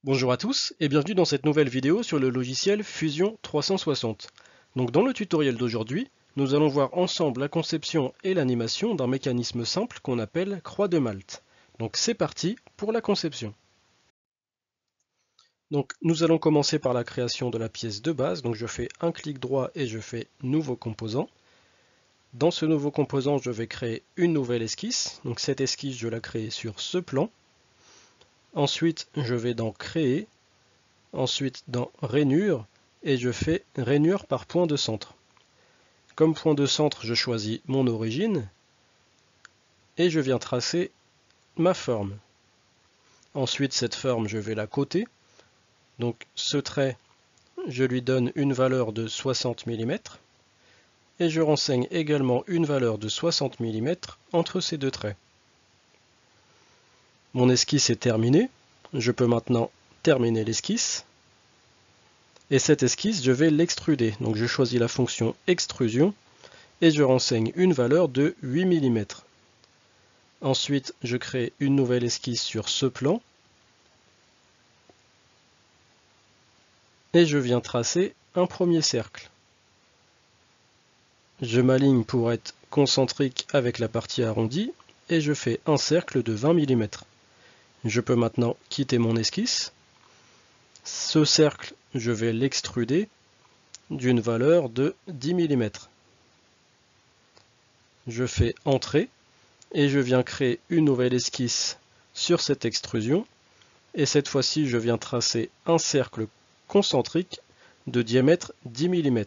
Bonjour à tous et bienvenue dans cette nouvelle vidéo sur le logiciel Fusion 360. Donc dans le tutoriel d'aujourd'hui, nous allons voir ensemble la conception et l'animation d'un mécanisme simple qu'on appelle croix de Malte. Donc c'est parti pour la conception. Donc nous allons commencer par la création de la pièce de base. Donc je fais un clic droit et je fais Nouveau composant. Dans ce nouveau composant, je vais créer une nouvelle esquisse. Donc cette esquisse, je la crée sur ce plan. Ensuite, je vais dans Créer. Ensuite dans Rainure et je fais Rainure par point de centre. Comme point de centre, je choisis mon origine et je viens tracer ma forme. Ensuite, cette forme, je vais la coter. Donc ce trait, je lui donne une valeur de 60 mm et je renseigne également une valeur de 60 mm entre ces deux traits. Mon esquisse est terminée. Je peux maintenant terminer l'esquisse. Et cette esquisse, je vais l'extruder. Donc je choisis la fonction extrusion et je renseigne une valeur de 8 mm. Ensuite, je crée une nouvelle esquisse sur ce plan et je viens tracer un premier cercle. Je m'aligne pour être concentrique avec la partie arrondie et je fais un cercle de 20 mm. Je peux maintenant quitter mon esquisse. Ce cercle, je vais l'extruder d'une valeur de 10 mm. Je fais Entrée et je viens créer une nouvelle esquisse sur cette extrusion et cette fois-ci je viens tracer un cercle concentrique de diamètre 10 mm.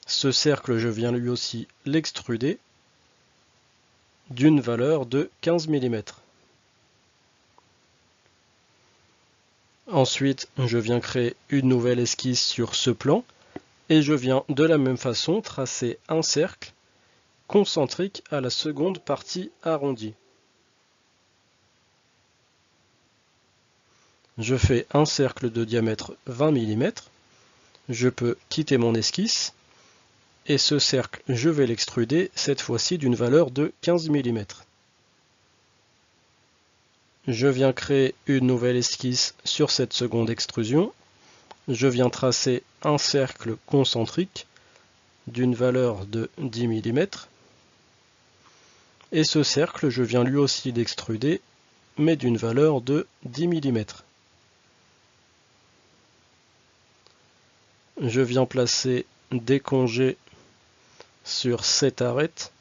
Ce cercle, je viens lui aussi l'extruder d'une valeur de 15 mm. Ensuite, je viens créer une nouvelle esquisse sur ce plan et je viens de la même façon tracer un cercle concentrique à la seconde partie arrondie. Je fais un cercle de diamètre 20 mm. Je peux quitter mon esquisse et ce cercle, je vais l'extruder cette fois-ci d'une valeur de 15 mm. Je viens créer une nouvelle esquisse sur cette seconde extrusion. Je viens tracer un cercle concentrique d'une valeur de 10 mm. Et ce cercle, je viens lui aussi l'extruder, mais d'une valeur de 10 mm. Je viens placer des congés sur cette arête.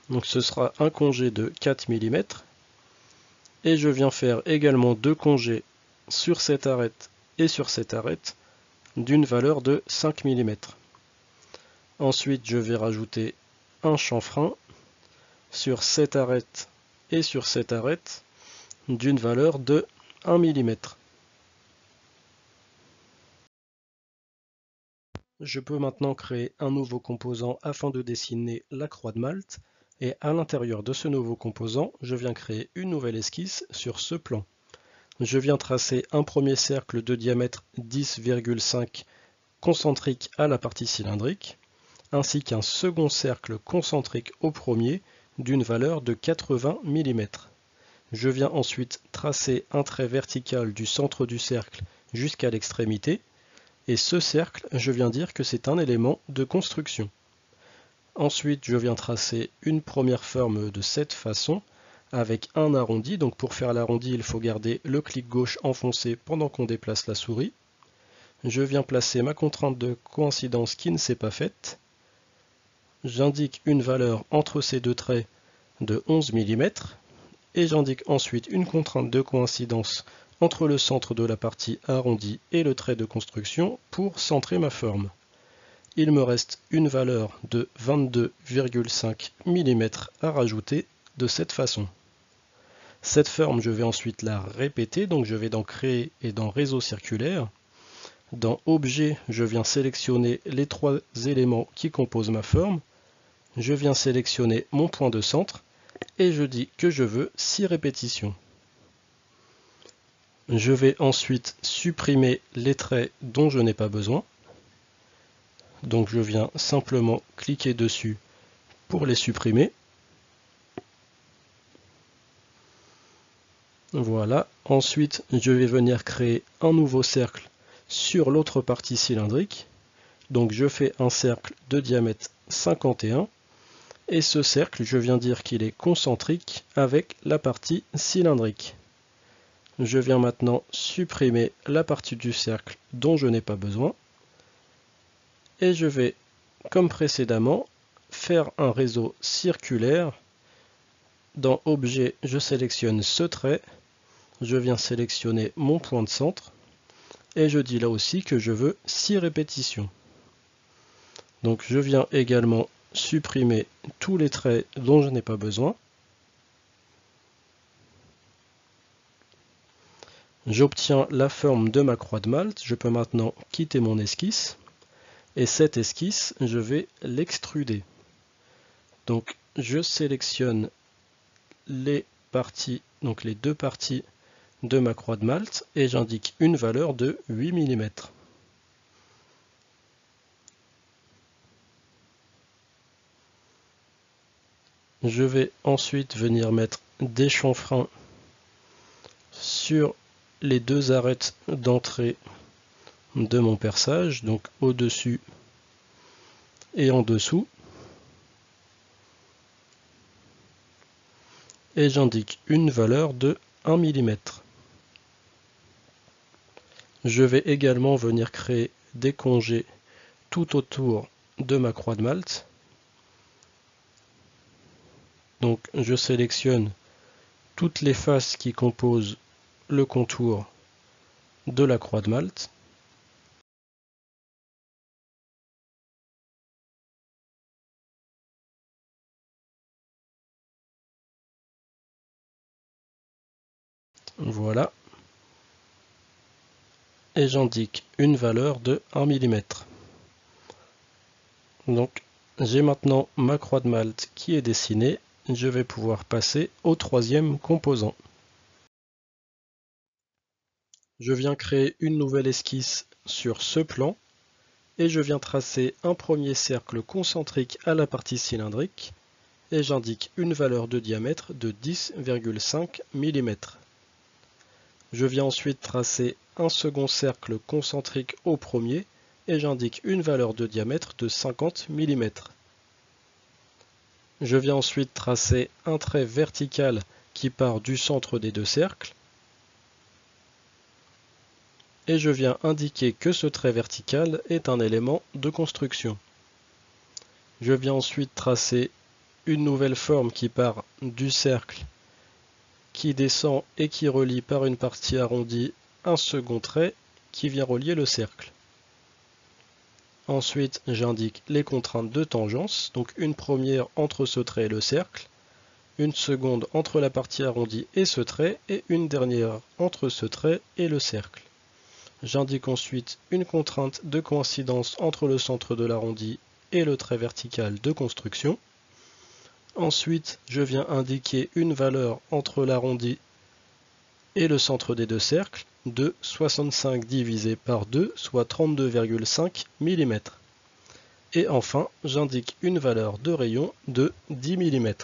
Donc ce sera un congé de 4 mm. Et je viens faire également deux congés sur cette arête et sur cette arête d'une valeur de 5 mm. Ensuite, je vais rajouter un chanfrein sur cette arête et sur cette arête d'une valeur de 1 mm. Je peux maintenant créer un nouveau composant afin de dessiner la croix de Malte. Et à l'intérieur de ce nouveau composant, je viens créer une nouvelle esquisse sur ce plan. Je viens tracer un premier cercle de diamètre 10,5 concentrique à la partie cylindrique, ainsi qu'un second cercle concentrique au premier d'une valeur de 80 mm. Je viens ensuite tracer un trait vertical du centre du cercle jusqu'à l'extrémité, et ce cercle, je viens dire que c'est un élément de construction. Ensuite, je viens tracer une première forme de cette façon, avec un arrondi. Donc pour faire l'arrondi, il faut garder le clic gauche enfoncé pendant qu'on déplace la souris. Je viens placer ma contrainte de coïncidence qui ne s'est pas faite. J'indique une valeur entre ces deux traits de 11 mm. Et j'indique ensuite une contrainte de coïncidence entre le centre de la partie arrondie et le trait de construction pour centrer ma forme. Il me reste une valeur de 22,5 mm à rajouter de cette façon. Cette forme, je vais ensuite la répéter, donc je vais dans Créer et dans Réseau circulaire. Dans Objet, je viens sélectionner les trois éléments qui composent ma forme. Je viens sélectionner mon point de centre et je dis que je veux 6 répétitions. Je vais ensuite supprimer les traits dont je n'ai pas besoin. Donc je viens simplement cliquer dessus pour les supprimer. Voilà. Ensuite, je vais venir créer un nouveau cercle sur l'autre partie cylindrique. Donc je fais un cercle de diamètre 51 et ce cercle, je viens dire qu'il est concentrique avec la partie cylindrique. Je viens maintenant supprimer la partie du cercle dont je n'ai pas besoin et je vais, comme précédemment, faire un réseau circulaire. Dans Objet, je sélectionne ce trait, je viens sélectionner mon point de centre et je dis là aussi que je veux 6 répétitions. Donc je viens également supprimer tous les traits dont je n'ai pas besoin. J'obtiens la forme de ma croix de Malte. Je peux maintenant quitter mon esquisse. Et cette esquisse, je vais l'extruder. Donc je sélectionne les parties, donc les deux parties de ma croix de Malte et j'indique une valeur de 8 mm. Je vais ensuite venir mettre des chanfreins sur les deux arêtes d'entrée de mon perçage, donc au-dessus et en dessous. Et j'indique une valeur de 1 mm. Je vais également venir créer des congés tout autour de ma croix de Malte. Donc je sélectionne toutes les faces qui composent le contour de la croix de Malte. Voilà. Et j'indique une valeur de 1 mm. Donc j'ai maintenant ma croix de Malte qui est dessinée. Je vais pouvoir passer au troisième composant. Je viens créer une nouvelle esquisse sur ce plan et je viens tracer un premier cercle concentrique à la partie cylindrique et j'indique une valeur de diamètre de 10,5 mm. Je viens ensuite tracer un second cercle concentrique au premier et j'indique une valeur de diamètre de 50 mm. Je viens ensuite tracer un trait vertical qui part du centre des deux cercles et je viens indiquer que ce trait vertical est un élément de construction. Je viens ensuite tracer une nouvelle forme qui part du cercle, qui descend et qui relie par une partie arrondie un second trait qui vient relier le cercle. Ensuite, j'indique les contraintes de tangence, donc une première entre ce trait et le cercle, une seconde entre la partie arrondie et ce trait, et une dernière entre ce trait et le cercle. J'indique ensuite une contrainte de coïncidence entre le centre de l'arrondi et le trait vertical de construction. Ensuite, je viens indiquer une valeur entre l'arrondi et le centre des deux cercles de 65 divisé par 2, soit 32,5 mm. Et enfin, j'indique une valeur de rayon de 10 mm.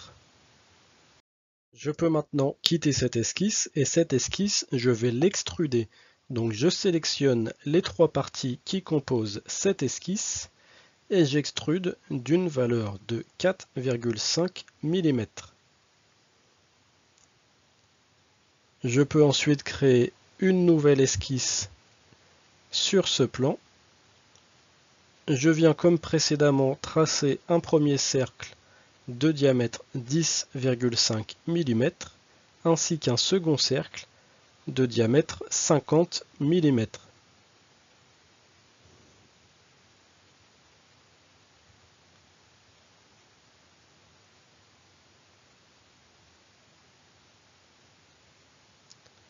Je peux maintenant quitter cette esquisse et cette esquisse, je vais l'extruder. Donc je sélectionne les trois parties qui composent cette esquisse et j'extrude d'une valeur de 4,5 mm. Je peux ensuite créer une nouvelle esquisse sur ce plan. Je viens comme précédemment tracer un premier cercle de diamètre 10,5 mm ainsi qu'un second cercle de diamètre 50 mm.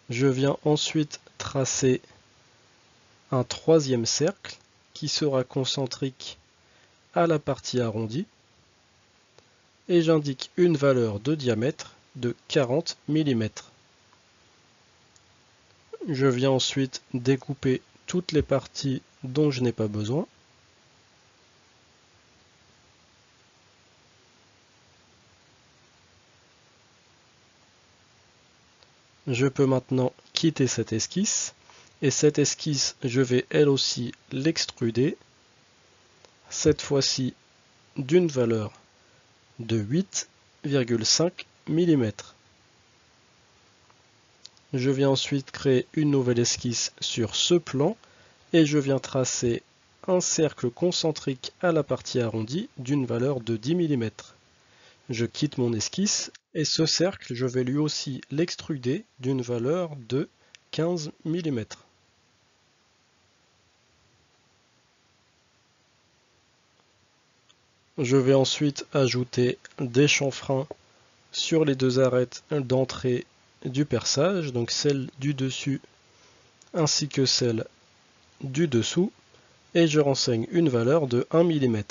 Je viens ensuite tracer un troisième cercle qui sera concentrique à la partie arrondie et j'indique une valeur de diamètre de 40 mm. Je viens ensuite découper toutes les parties dont je n'ai pas besoin. je peux maintenant quitter cette esquisse. Et cette esquisse, je vais elle aussi l'extruder. Cette fois-ci d'une valeur de 8,5 mm. Je viens ensuite créer une nouvelle esquisse sur ce plan et je viens tracer un cercle concentrique à la partie arrondie d'une valeur de 10 mm. Je quitte mon esquisse et ce cercle, je vais lui aussi l'extruder d'une valeur de 15 mm. Je vais ensuite ajouter des chanfreins sur les deux arêtes d'entrée du perçage, donc celle du dessus ainsi que celle du dessous, et je renseigne une valeur de 1 mm.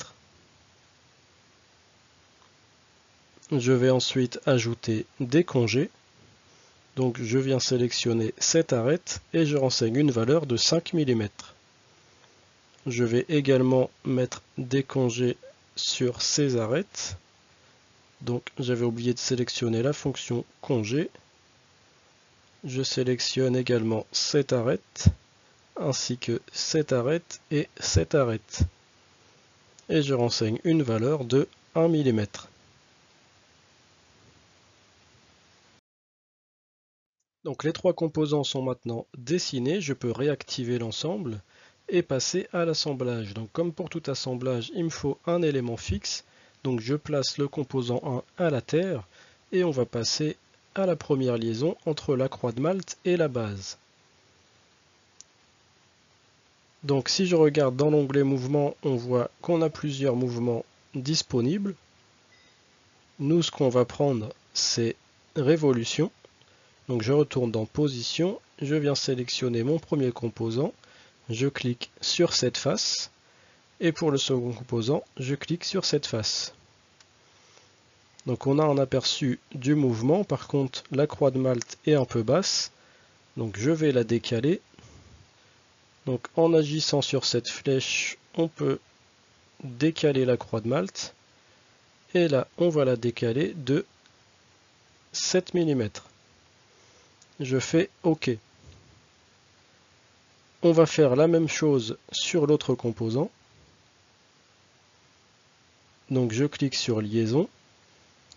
Je vais ensuite ajouter des congés, donc je viens sélectionner cette arête et je renseigne une valeur de 5 mm. Je vais également mettre des congés sur ces arêtes, donc j'avais oublié de sélectionner la fonction congé. Je sélectionne également cette arête, ainsi que cette arête et cette arête. Et je renseigne une valeur de 1 mm. Donc les trois composants sont maintenant dessinés, je peux réactiver l'ensemble et passer à l'assemblage. Donc comme pour tout assemblage, il me faut un élément fixe. Donc je place le composant 1 à la terre et on va passer à la première liaison entre la croix de Malte et la base. Donc si je regarde dans l'onglet mouvement, on voit qu'on a plusieurs mouvements disponibles. Nous, ce qu'on va prendre, c'est révolution. Donc je retourne dans position, je viens sélectionner mon premier composant, je clique sur cette face, et pour le second composant, je clique sur cette face. Donc on a un aperçu du mouvement, par contre la croix de Malte est un peu basse, donc je vais la décaler. Donc en agissant sur cette flèche, on peut décaler la croix de Malte, et là on va la décaler de 7 mm. Je fais OK. On va faire la même chose sur l'autre composant. Donc je clique sur liaison.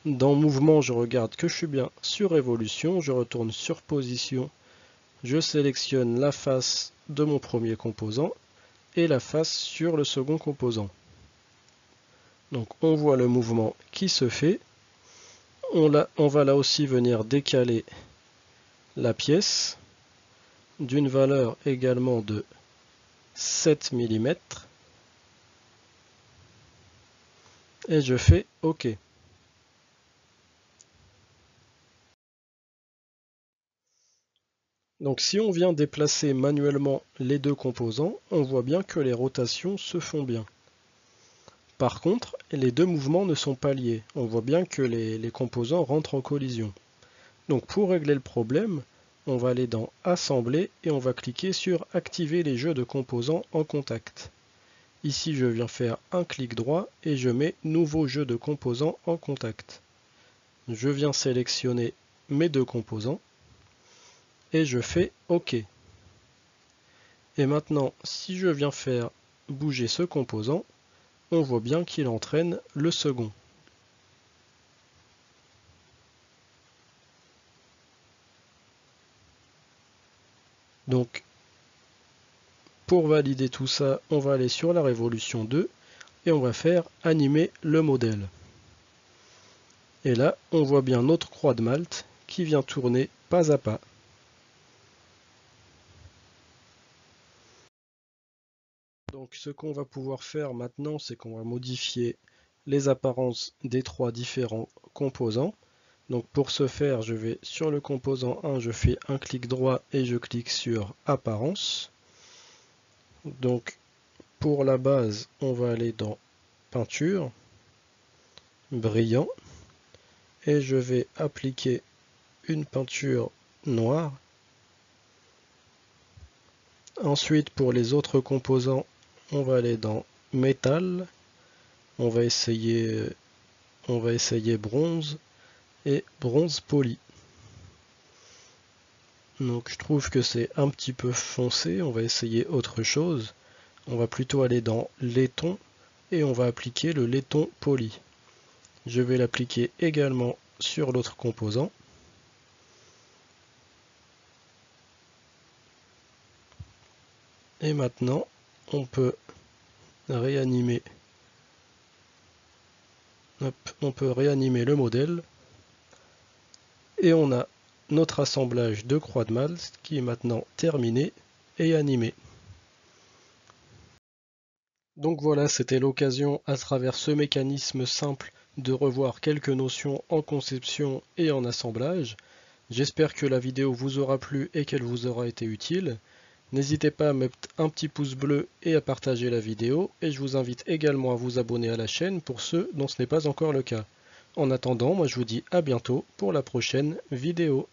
Dans mouvement, je regarde que je suis bien sur révolution. Je retourne sur position. Je sélectionne la face de mon premier composant et la face sur le second composant. Donc on voit le mouvement qui se fait. On va là aussi venir décaler la pièce d'une valeur également de 7 mm. Et je fais OK. Donc si on vient déplacer manuellement les deux composants, on voit bien que les rotations se font bien. Par contre, les deux mouvements ne sont pas liés. On voit bien que les composants rentrent en collision. Donc pour régler le problème, on va aller dans Assembler et on va cliquer sur Activer les jeux de composants en contact. Ici, je viens faire un clic droit et je mets Nouveau jeu de composants en contact. Je viens sélectionner mes deux composants et je fais OK. Et maintenant, si je viens faire bouger ce composant, on voit bien qu'il entraîne le second. Donc, pour valider tout ça, on va aller sur la révolution 2 et on va faire animer le modèle. Et là, on voit bien notre croix de Malte qui vient tourner pas à pas. Donc ce qu'on va pouvoir faire maintenant, c'est qu'on va modifier les apparences des trois différents composants. Donc pour ce faire, je vais sur le composant 1, je fais un clic droit et je clique sur Apparence. Donc pour la base, on va aller dans Peinture, Brillant, et je vais appliquer une peinture noire. Ensuite, pour les autres composants, on va aller dans Métal, on va essayer bronze et bronze poli. Donc je trouve que c'est un petit peu foncé, on va essayer autre chose. On va plutôt aller dans laiton et on va appliquer le laiton poli. Je vais l'appliquer également sur l'autre composant. Et maintenant, on peut réanimer. On peut réanimer le modèle. Et on a notre assemblage de croix de Malte qui est maintenant terminé et animé. Donc voilà, c'était l'occasion à travers ce mécanisme simple de revoir quelques notions en conception et en assemblage. J'espère que la vidéo vous aura plu et qu'elle vous aura été utile. N'hésitez pas à mettre un petit pouce bleu et à partager la vidéo, et je vous invite également à vous abonner à la chaîne pour ceux dont ce n'est pas encore le cas. En attendant, moi je vous dis à bientôt pour la prochaine vidéo.